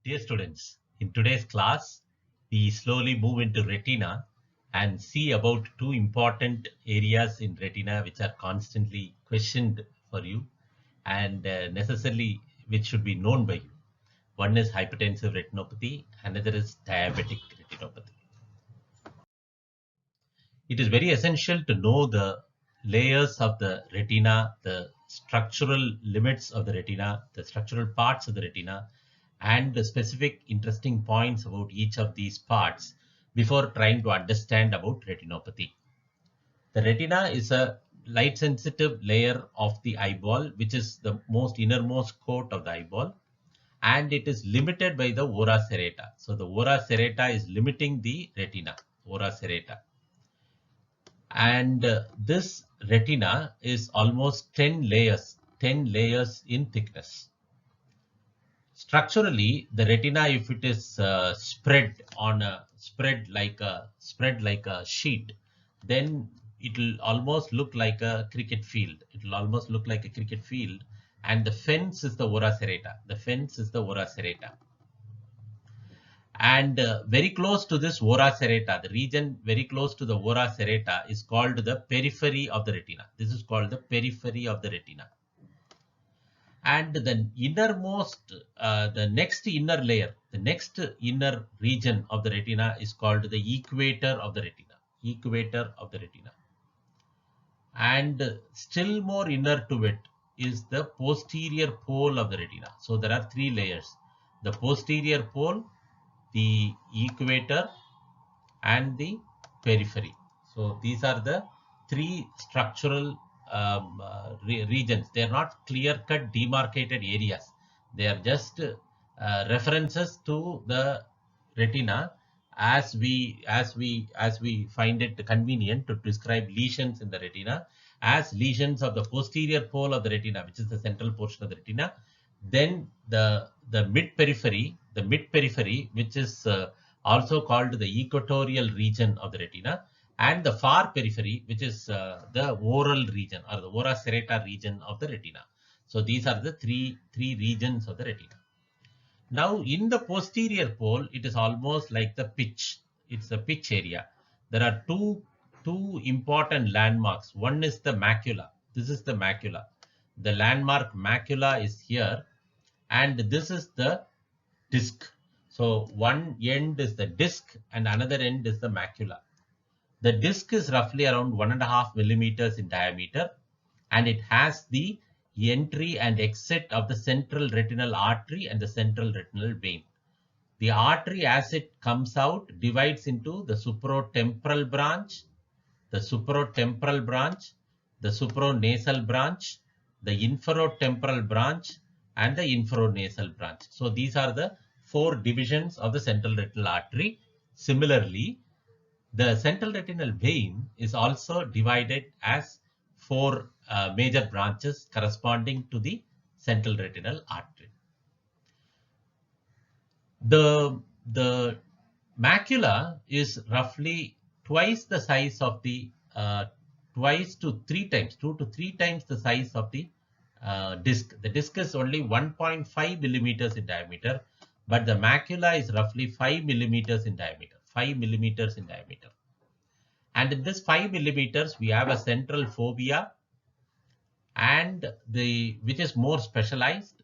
Dear students, in today's class, we slowly move into retina and see about two important areas in retina which are constantly questioned for you and necessarily which should be known by you. One is hypertensive retinopathy, another is diabetic retinopathy. It is very essential to know the layers of the retina, the structural limits of the retina, the structural parts of the retina, and the specific interesting points about each of these parts before trying to understand about retinopathy. The retina is a light sensitive layer of the eyeball, which is the most innermost coat of the eyeball, and it is limited by the ora serrata. So the ora serrata is limiting the retina, ora serrata. And this retina is almost 10 layers in thickness. Structurally, the retina, if it is spread like a sheet, then it will almost look like a cricket field. It will almost look like a cricket field, and the fence is the ora serrata. The fence is the ora serrata. And very close to this ora serrata, the region very close to the ora serrata is called the periphery of the retina. This is called the periphery of the retina. And the innermost, the next inner layer, the next inner region of the retina is called the equator of the retina. Equator of the retina. And still more inner to it is the posterior pole of the retina. So there are three layers: the posterior pole, the equator, and the periphery. So these are the three structural regions. They are not clear-cut demarcated areas. They are just references to the retina as we find it convenient to describe lesions in the retina as lesions of the posterior pole of the retina, which is the central portion of the retina. Then the mid periphery, which is also called the equatorial region of the retina, and the far periphery, which is the oral region or the ora serrata region of the retina. So these are the three regions of the retina. Now in the posterior pole, it is almost like the pitch. It's the pitch area. There are two important landmarks. One is the macula. This is the macula. The landmark macula is here, and this is the disc. So one end is the disc and another end is the macula. The disc is roughly around 1.5 millimeters in diameter, and it has the entry and exit of the central retinal artery and the central retinal vein. The artery, as it comes out, divides into the supratemporal branch, the supratemporal branch, the supranasal branch, the inferotemporal branch, and the inferonasal branch. So these are the four divisions of the central retinal artery. Similarly, the central retinal vein is also divided as four major branches corresponding to the central retinal artery. The macula is roughly twice the size of the 2 to 3 times the size of the disc. The disc is only 1.5 millimeters in diameter, but the macula is roughly 5 millimeters in diameter. 5 millimeters in diameter. And in this 5 millimeters, we have a central fovea, and which is more specialized.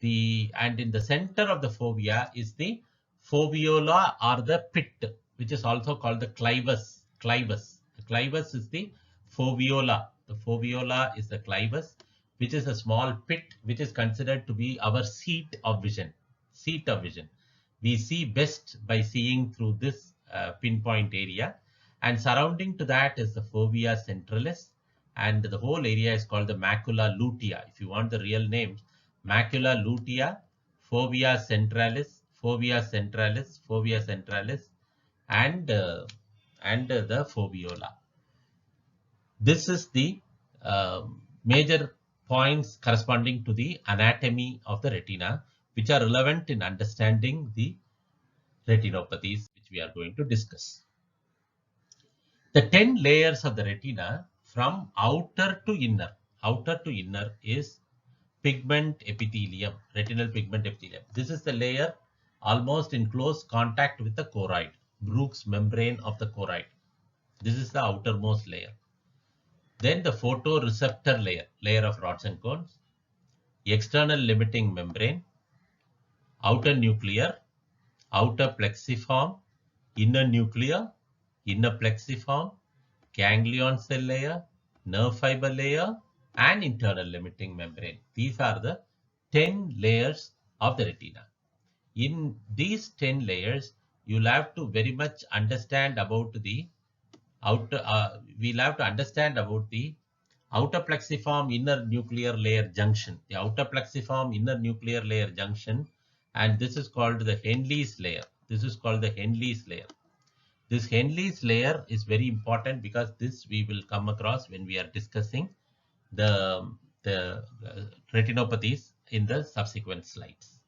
And in the center of the fovea is the foveola or the pit, which is also called the clivus. The clivus is the foveola. The foveola is the clivus, which is a small pit, which is considered to be our seat of vision. We see best by seeing through this pinpoint area, and surrounding to that is the fovea centralis, and the whole area is called the macula lutea. If you want the real names, macula lutea, fovea centralis, and the foveola. This is the major points corresponding to the anatomy of the retina, which are relevant in understanding the retinopathies, which we are going to discuss. The 10 layers of the retina from outer to inner is pigment epithelium, retinal pigment epithelium. This is the layer almost in close contact with the choroid, Bruch's membrane of the choroid. This is the outermost layer. Then the photoreceptor layer, layer of rods and cones, external limiting membrane, outer nuclear, outer plexiform, inner nuclear, inner plexiform, ganglion cell layer, nerve fiber layer, and internal limiting membrane. These are the 10 layers of the retina. In these 10 layers, you'll have to very much understand about the outer, we'll have to understand about the outer plexiform inner nuclear layer junction, the outer plexiform inner nuclear layer junction, and this is called the Henle's layer. This is called the Henle's layer. This Henle's layer is very important because this we will come across when we are discussing the retinopathies in the subsequent slides.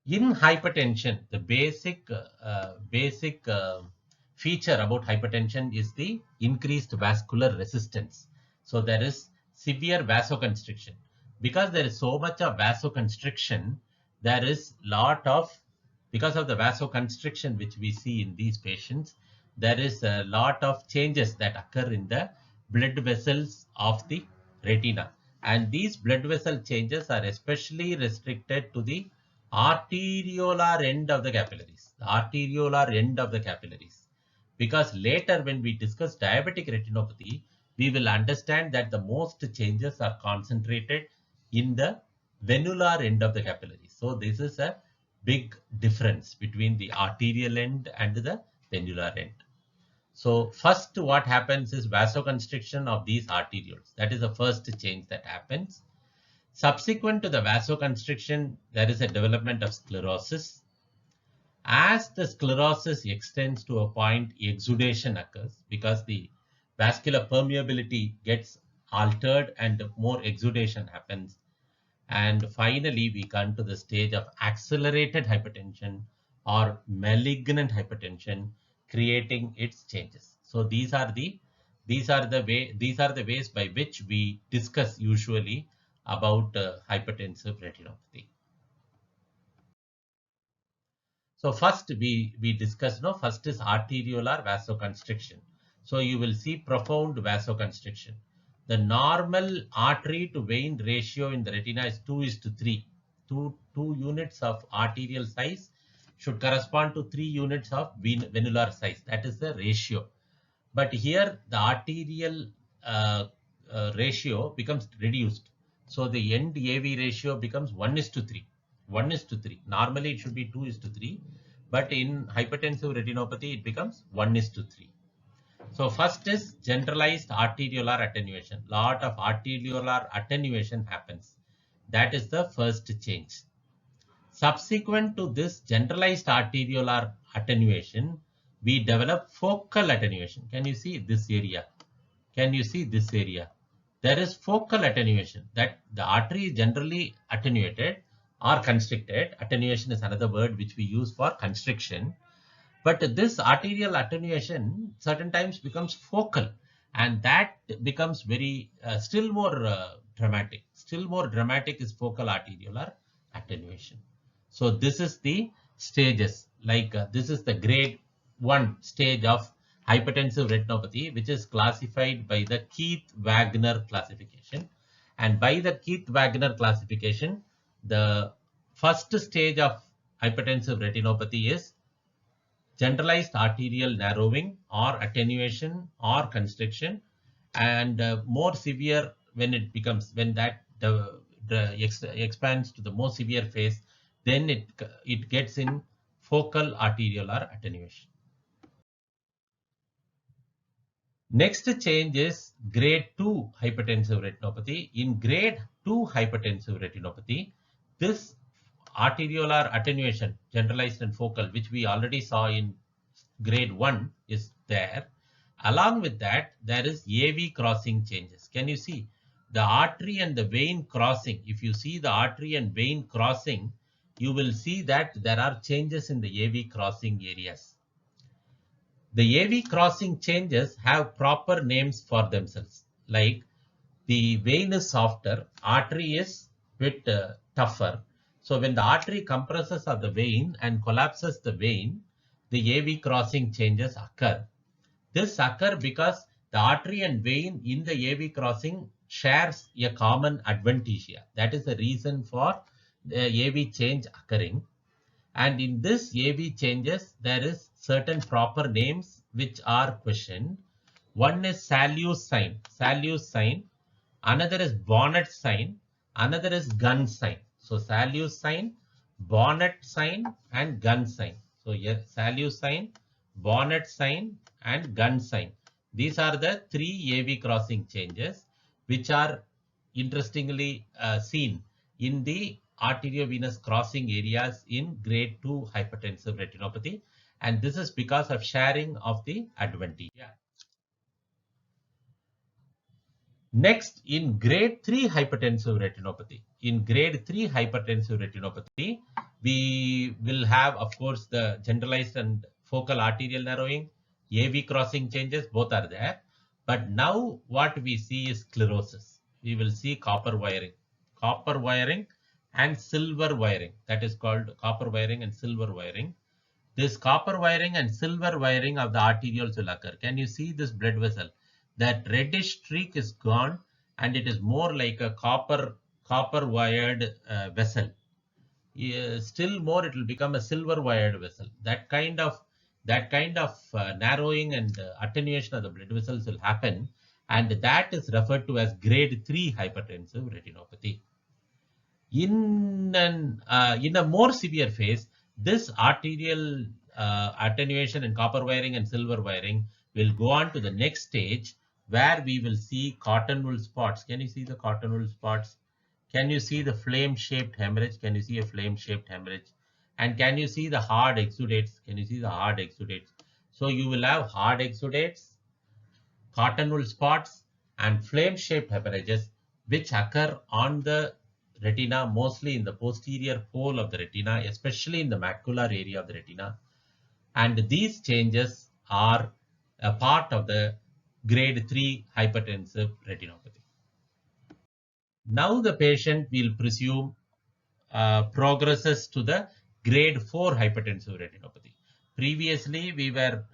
In hypertension, the basic feature about hypertension is the increased vascular resistance. So there is severe vasoconstriction. Because there is so much of vasoconstriction, there is lot of, because of the vasoconstriction which we see in these patients, there is a lot of changes that occur in the blood vessels of the retina. And these blood vessel changes are especially restricted to the arteriolar end of the capillaries, the arteriolar end of the capillaries. Because later when we discuss diabetic retinopathy, we will understand that the most changes are concentrated in the venular end of the capillaries. So this is a big difference between the arterial end and the venular end. So first what happens is vasoconstriction of these arterioles. That is the first change that happens. Subsequent to the vasoconstriction, there is a development of sclerosis. As the sclerosis extends to a point, exudation occurs because the vascular permeability gets altered and more exudation happens. And finally, we come to the stage of accelerated hypertension or malignant hypertension, creating its changes. So these are the ways by which we discuss usually about hypertensive retinopathy. So first we discuss, first is arteriolar vasoconstriction. So you will see profound vasoconstriction. The normal artery to vein ratio in the retina is 2:3. Two units of arterial size should correspond to 3 units of venular size. That is the ratio. But here the arterial ratio becomes reduced. So the end AV ratio becomes 1:3. 1:3. Normally it should be 2:3. But in hypertensive retinopathy, it becomes 1:3. So first is generalized arteriolar attenuation. Lot of arteriolar attenuation happens. That is the first change. Subsequent to this generalized arteriolar attenuation, we develop focal attenuation. Can you see this area? Can you see this area? There is focal attenuation, that the artery is generally attenuated or constricted. Attenuation is another word which we use for constriction. But this arterial attenuation certain times becomes focal, and that becomes very still more dramatic. Still more dramatic is focal arteriolar attenuation. So this is the stages, like this is the grade 1 stage of hypertensive retinopathy, which is classified by the Keith-Wagner classification. And by the Keith-Wagner classification, the first stage of hypertensive retinopathy is generalized arterial narrowing or attenuation or constriction, and more severe when it becomes, when that expands to the more severe phase, then it gets in focal arteriolar attenuation. Next change is grade 2 hypertensive retinopathy. In grade 2 hypertensive retinopathy, this arteriolar attenuation, generalized and focal, which we already saw in grade 1, is there. Along with that, there is AV crossing changes. Can you see the artery and the vein crossing? If you see the artery and vein crossing, you will see that there are changes in the AV crossing areas. The AV crossing changes have proper names for themselves, like the vein is softer, artery is bit tougher. So when the artery compresses of the vein and collapses the vein, the AV crossing changes occur. This occur because the artery and vein in the AV crossing shares a common adventitia. That is the reason for the AV change occurring. And in this AV changes, there is certain proper names which are questioned. One is Salus sign. Another is bonnet sign. Another is gun sign. So Salus sign, bonnet sign, and gun sign. So yes, Salus sign, bonnet sign, and gun sign. These are the three AV crossing changes which are interestingly seen in the arteriovenous crossing areas in grade 2 hypertensive retinopathy, and this is because of sharing of the adventitia. Next, in grade 3 hypertensive retinopathy, we will have, of course, the generalized and focal arterial narrowing, AV crossing changes, both are there. But now what we see is sclerosis. We will see copper wiring and silver wiring. That is called copper wiring and silver wiring. This copper wiring and silver wiring of the arterioles will occur. Can you see this blood vessel? That reddish streak is gone and it is more like a copper wired vessel. Still more, it will become a silver wired vessel. That kind of narrowing and attenuation of the blood vessels will happen, and that is referred to as grade 3 hypertensive retinopathy. In a more severe phase, this arterial attenuation and copper wiring and silver wiring will go on to the next stage, where we will see cotton wool spots. Can you see the cotton wool spots? Can you see the flame-shaped hemorrhage? Can you see a flame-shaped hemorrhage? And can you see the hard exudates? Can you see the hard exudates? So you will have hard exudates, cotton wool spots, and flame-shaped hemorrhages, which occur on the retina, mostly in the posterior pole of the retina, especially in the macular area of the retina. And these changes are a part of the grade 3 hypertensive retinopathy. Now the patient, will presume, progresses to the grade 4 hypertensive retinopathy. Previously, we were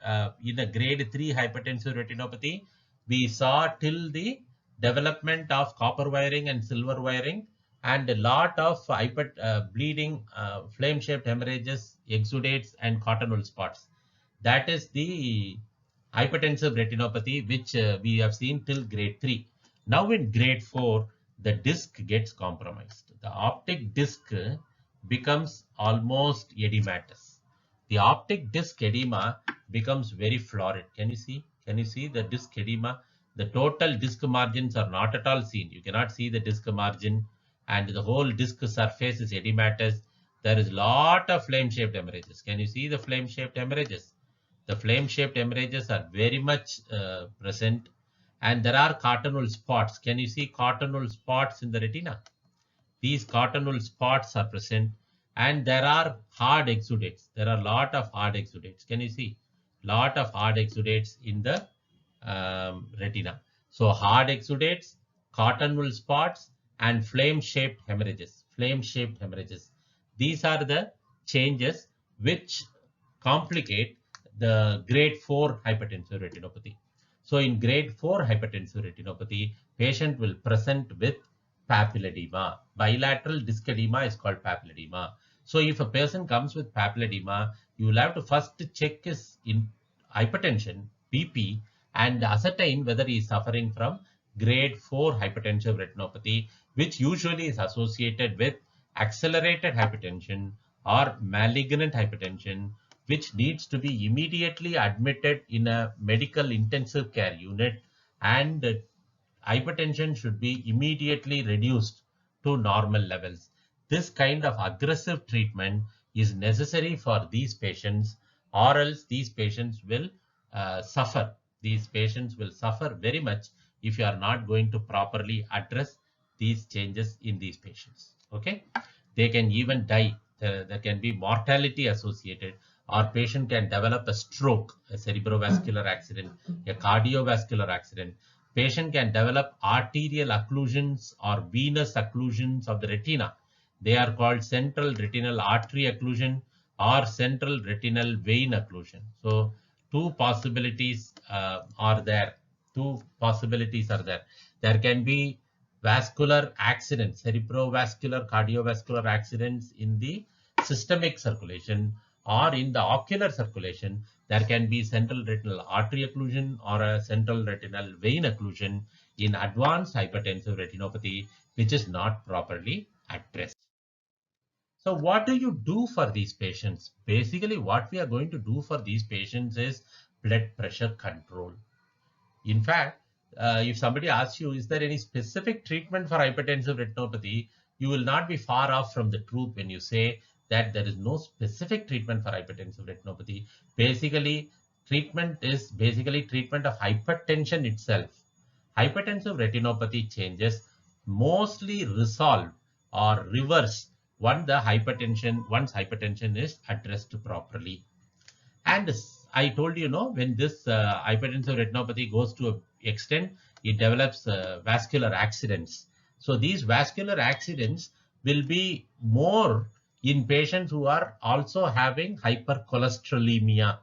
in a grade 3 hypertensive retinopathy. We saw till the development of copper wiring and silver wiring, and a lot of bleeding, flame-shaped hemorrhages, exudates, and cotton wool spots. That is the hypertensive retinopathy, which we have seen till grade 3. Now in grade 4, the disc gets compromised. The optic disc becomes almost edematous. The optic disc edema becomes very florid. Can you see? Can you see the disc edema? The total disc margins are not at all seen. You cannot see the disc margin, and the whole disc surface is edematous. There is lot of flame-shaped hemorrhages. Can you see the flame-shaped hemorrhages? The flame-shaped hemorrhages are very much present, and there are cotton wool spots. Can you see cotton wool spots in the retina? These cotton wool spots are present, and there are hard exudates. There are a lot of hard exudates. Can you see? Lot of hard exudates in the retina. So hard exudates, cotton wool spots, and flame-shaped hemorrhages. Flame-shaped hemorrhages. These are the changes which complicate the grade 4 hypertensive retinopathy. So in grade 4 hypertensive retinopathy, patient will present with papilledema. Bilateral disc edema is called papilledema. So if a person comes with papilledema, you will have to first check his hypertension, BP, and ascertain whether he is suffering from grade 4 hypertensive retinopathy, which usually is associated with accelerated hypertension or malignant hypertension, which needs to be immediately admitted in a medical intensive care unit, and hypertension should be immediately reduced to normal levels. This kind of aggressive treatment is necessary for these patients, or else these patients will suffer. These patients will suffer very much if you are not going to properly address these changes in these patients. Okay, they can even die. There can be mortality associated, or patient can develop a stroke, a cerebrovascular accident, a cardiovascular accident. Patient can develop arterial occlusions or venous occlusions of the retina. They are called central retinal artery occlusion or central retinal vein occlusion. So two possibilities are there. Two possibilities are there. There can be vascular accidents, cerebrovascular, cardiovascular accidents in the systemic circulation, or in the ocular circulation. There can be central retinal artery occlusion or a central retinal vein occlusion in advanced hypertensive retinopathy, which is not properly addressed. So what do you do for these patients? Basically, what we are going to do for these patients is blood pressure control. In fact, if somebody asks you, is there any specific treatment for hypertensive retinopathy, you will not be far off from the truth when you say that there is no specific treatment for hypertensive retinopathy. Basically, treatment is basically treatment of hypertension itself. Hypertensive retinopathy changes mostly resolve or reverse once hypertension is addressed properly. And I told you, when this hypertensive retinopathy goes to an extent, it develops vascular accidents. So these vascular accidents will be more in patients who are also having hypercholesterolemia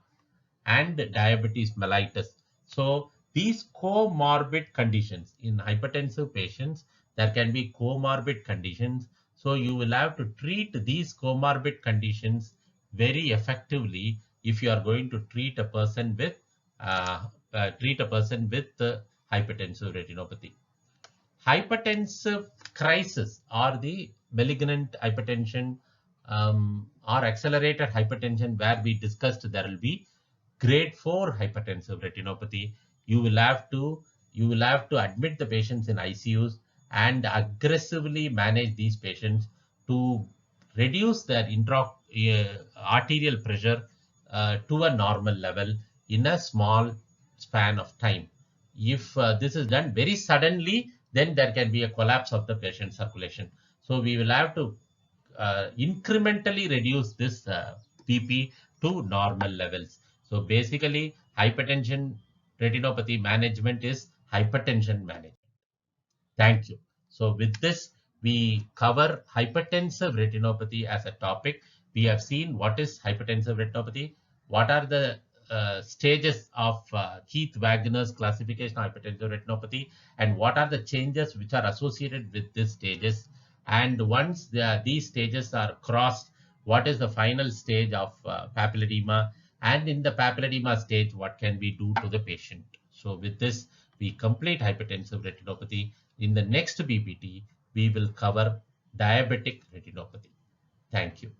and diabetes mellitus. So these comorbid conditions in hypertensive patients, there can be comorbid conditions. So you will have to treat these comorbid conditions very effectively if you are going to treat a person with hypertensive retinopathy. Hypertensive crisis or the malignant hypertension or accelerated hypertension, where we discussed there will be grade 4 hypertensive retinopathy. You will have to admit the patients in ICUs and aggressively manage these patients to reduce their arterial pressure to a normal level in a small span of time. If this is done very suddenly, then there can be a collapse of the patient circulation. So we will have to incrementally reduce this PP to normal levels. So basically, hypertension retinopathy management is hypertension management. Thank you. So with this, we cover hypertensive retinopathy as a topic. We have seen what is hypertensive retinopathy, what are the stages of Keith Wagner's classification of hypertensive retinopathy, and what are the changes which are associated with these stages. And once these stages are crossed, what is the final stage of papilledema? And in the papilledema stage, what can we do to the patient? So with this, we complete hypertensive retinopathy. In the next PPT, we will cover diabetic retinopathy. Thank you.